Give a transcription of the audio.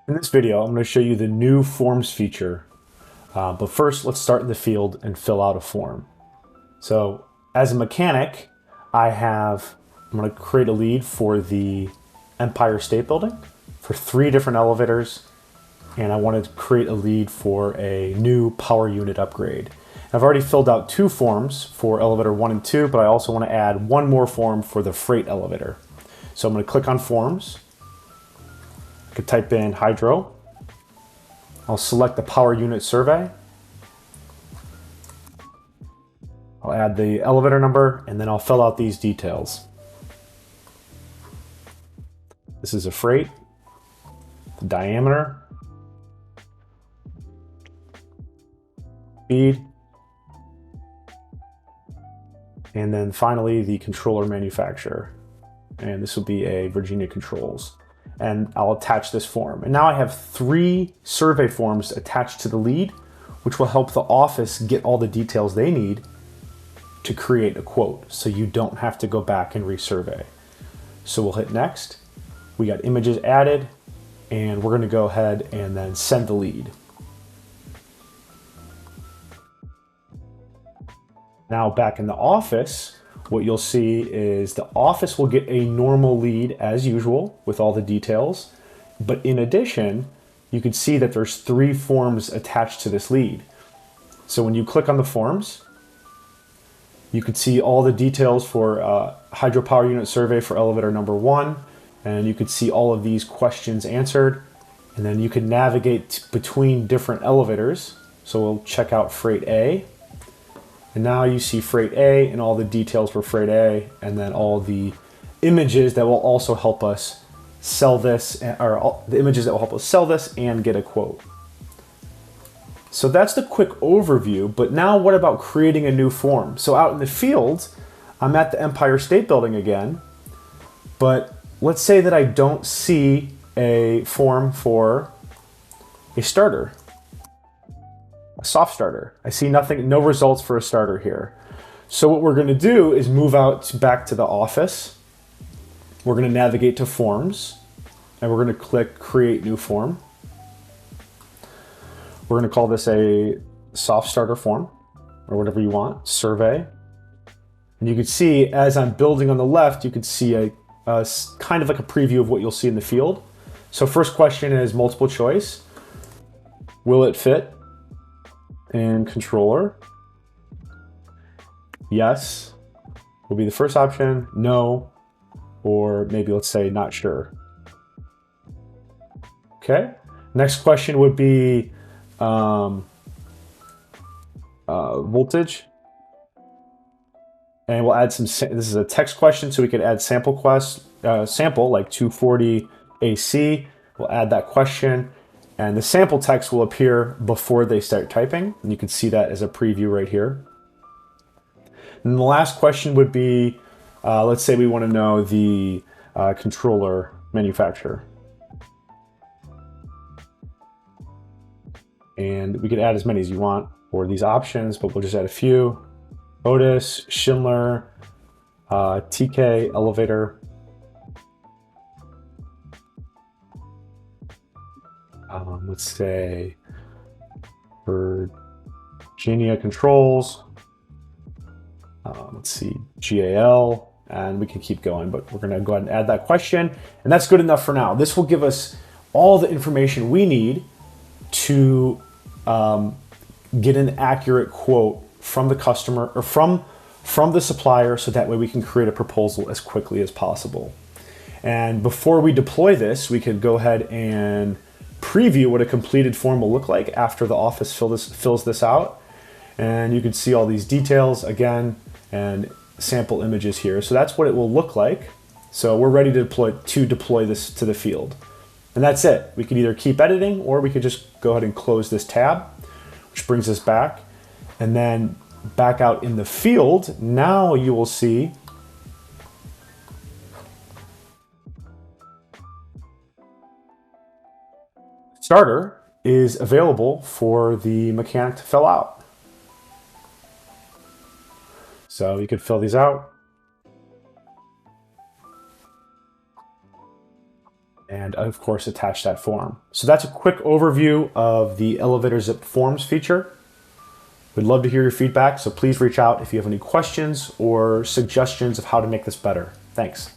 In this video, I'm going to show you the new forms feature. But first, let's start in the field and fill out a form. So as a mechanic, I'm going to create a lead for the Empire State Building for 3 different elevators. And I wanted to create a lead for a new power unit upgrade. I've already filled out 2 forms for elevator 1 and 2, but I also want to add 1 more form for the freight elevator. So I'm going to click on forms. I could type in hydro. I'll select the power unit survey. I'll add the elevator number and then I'll fill out these details. This is a freight, the diameter, speed, and then finally the controller manufacturer. And this will be a Virginia Controls. And I'll attach this form. And now I have 3 survey forms attached to the lead, which will help the office get all the details they need to create a quote, so you don't have to go back and resurvey. So we'll hit next. We got images added, and we're going to go ahead and then send the lead. Now back in the office, what you'll see is the office will get a normal lead as usual with all the details. But in addition, you can see that there's 3 forms attached to this lead. So when you click on the forms, you can see all the details for hydropower unit survey for elevator number 1. And you can see all of these questions answered. And then you can navigate between different elevators. So we'll check out freight A. And now you see freight A and all the details for freight A, and then all the images that will also help us sell this, or the images that will help us sell this and get a quote. So that's the quick overview, but now what about creating a new form? So out in the field, I'm at the Empire State Building again, but let's say that I don't see a form for a starter. A soft starter. I see nothing, no results for a starter here. So what we're going to do is move out back to the office. We're going to navigate to forms and we're going to click create new form. We're going to call this a soft starter form or whatever you want, survey. And you can see as I'm building on the left, you can see a kind of like a preview of what you'll see in the field. So first question is multiple choice. Will it fit? And controller. Yes will be the first option, no, or maybe let's say not sure. Okay, next question would be voltage. And we'll add some, this is a text question, so we could add sample like 240 AC. We'll add that question. And the sample text will appear before they start typing. And you can see that as a preview right here. And the last question would be, let's say we want to know the controller manufacturer. And we could add as many as you want for these options, but we'll just add a few. Otis, Schindler, TK, Elevator. Let's say Virginia Controls. Let's see, GAL, and we can keep going, but we're going to go ahead and add that question. And that's good enough for now. This will give us all the information we need to get an accurate quote from the customer or from the supplier, so that way we can create a proposal as quickly as possible. And before we deploy this, we could go ahead and preview what a completed form will look like after the office fills this out. And you can see all these details again and sample images here. So that's what it will look like. So we're ready to deploy this to the field. And that's it. We could either keep editing or we could just go ahead and close this tab, which brings us back. And then back out in the field, now you will see starter is available for the mechanic to fill out. So you could fill these out. And and of course attach that form. So that's a quick overview of the ElevatorZip Forms feature. We'd love to hear your feedback, so please reach out if you have any questions or suggestions of how to make this better. Thanks.